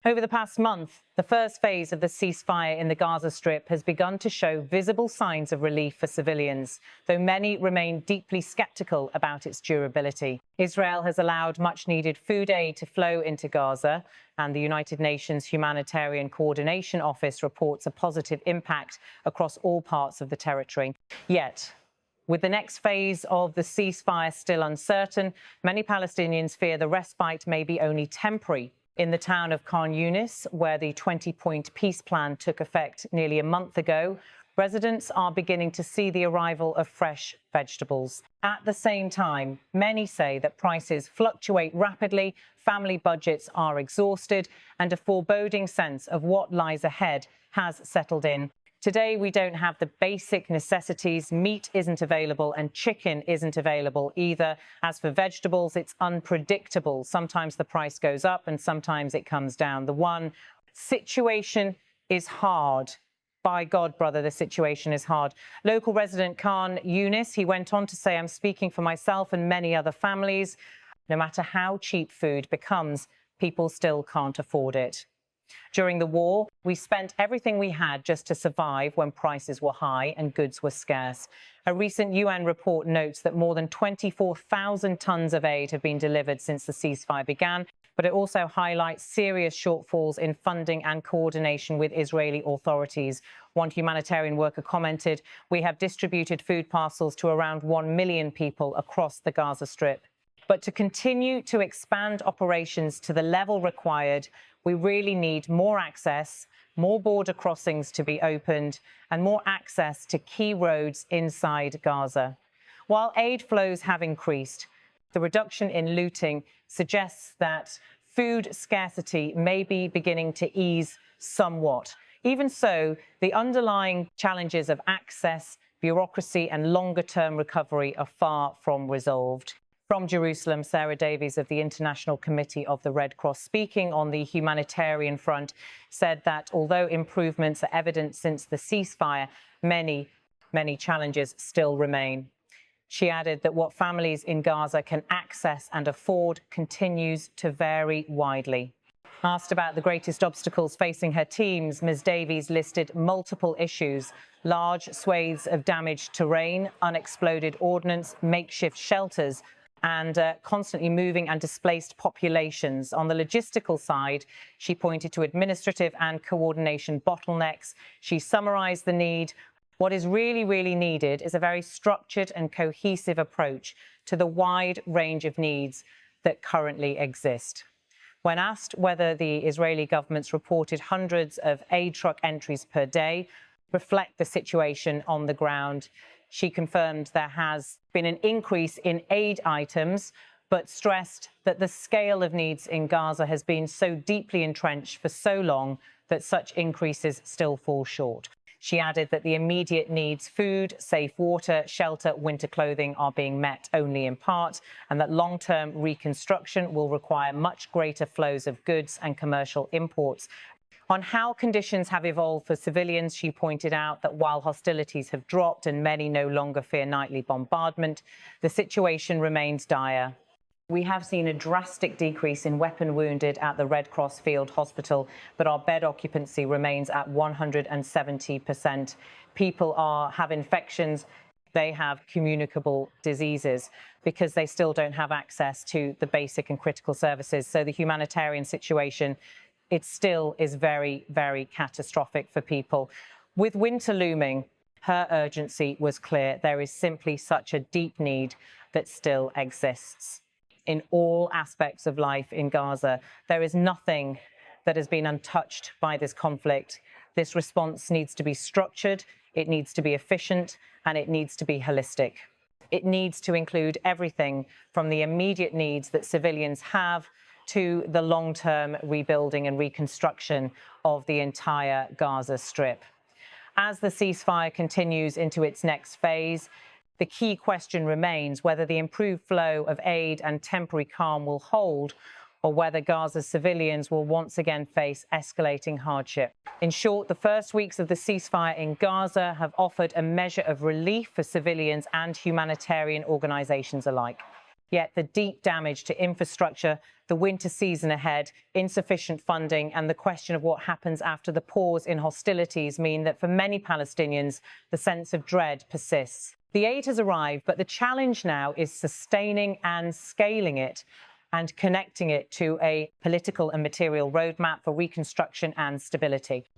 Over the past month, the first phase of the ceasefire in the Gaza Strip has begun to show visible signs of relief for civilians, though many remain deeply skeptical about its durability. Israel has allowed much-needed food aid to flow into Gaza, and the United Nations Humanitarian Coordination Office reports a positive impact across all parts of the territory. Yet, with the next phase of the ceasefire still uncertain, many Palestinians fear the respite may be only temporary. In the town of Khan Yunis, where the 20-point peace plan took effect nearly a month ago, residents are beginning to see the arrival of fresh vegetables. At the same time, many say that prices fluctuate rapidly, family budgets are exhausted, and a foreboding sense of what lies ahead has settled in. Today, we don't have the basic necessities. Meat isn't available and chicken isn't available either. As for vegetables, it's unpredictable. Sometimes the price goes up and sometimes it comes down. The situation is hard. By God, brother, the situation is hard. Local resident Khan Yunis, he went on to say, I'm speaking for myself and many other families. No matter how cheap food becomes, people still can't afford it. During the war, we spent everything we had just to survive when prices were high and goods were scarce. A recent UN report notes that more than 24,000 tons of aid have been delivered since the ceasefire began, but it also highlights serious shortfalls in funding and coordination with Israeli authorities. One humanitarian worker commented, "We have distributed food parcels to around 1 million people across the Gaza Strip." But to continue to expand operations to the level required, we really need more access, more border crossings to be opened, and more access to key roads inside Gaza. While aid flows have increased, the reduction in looting suggests that food scarcity may be beginning to ease somewhat. Even so, the underlying challenges of access, bureaucracy, and longer-term recovery are far from resolved. From Jerusalem, Sarah Davies of the International Committee of the Red Cross, speaking on the humanitarian front, said that although improvements are evident since the ceasefire, many challenges still remain. She added that what families in Gaza can access and afford continues to vary widely. Asked about the greatest obstacles facing her teams, Ms. Davies listed multiple issues: large swathes of damaged terrain, unexploded ordnance, makeshift shelters, and constantly moving and displaced populations. On the logistical side, she pointed to administrative and coordination bottlenecks. She summarized the need. What is really needed is a very structured and cohesive approach to the wide range of needs that currently exist. When asked whether the Israeli government's reported hundreds of aid truck entries per day reflect the situation on the ground, she confirmed there has been an increase in aid items, but stressed that the scale of needs in Gaza has been so deeply entrenched for so long that such increases still fall short. She added that the immediate needs, food, safe water, shelter, winter clothing, are being met only in part, and that long-term reconstruction will require much greater flows of goods and commercial imports. On how conditions have evolved for civilians, she pointed out that while hostilities have dropped and many no longer fear nightly bombardment, the situation remains dire. We have seen a drastic decrease in weapon wounded at the Red Cross Field Hospital, but our bed occupancy remains at 170%. People have infections, they have communicable diseases because they still don't have access to the basic and critical services. So the humanitarian situation, it still is very catastrophic for people. With winter looming, her urgency was clear. There is simply such a deep need that still exists. In all aspects of life in Gaza, there is nothing that has been untouched by this conflict. This response needs to be structured, it needs to be efficient, and it needs to be holistic. It needs to include everything from the immediate needs that civilians have to the long-term rebuilding and reconstruction of the entire Gaza Strip. As the ceasefire continues into its next phase, the key question remains whether the improved flow of aid and temporary calm will hold, or whether Gaza's civilians will once again face escalating hardship. In short, the first weeks of the ceasefire in Gaza have offered a measure of relief for civilians and humanitarian organizations alike. Yet the deep damage to infrastructure, the winter season ahead, insufficient funding, and the question of what happens after the pause in hostilities mean that for many Palestinians, the sense of dread persists. The aid has arrived, but the challenge now is sustaining and scaling it and connecting it to a political and material roadmap for reconstruction and stability.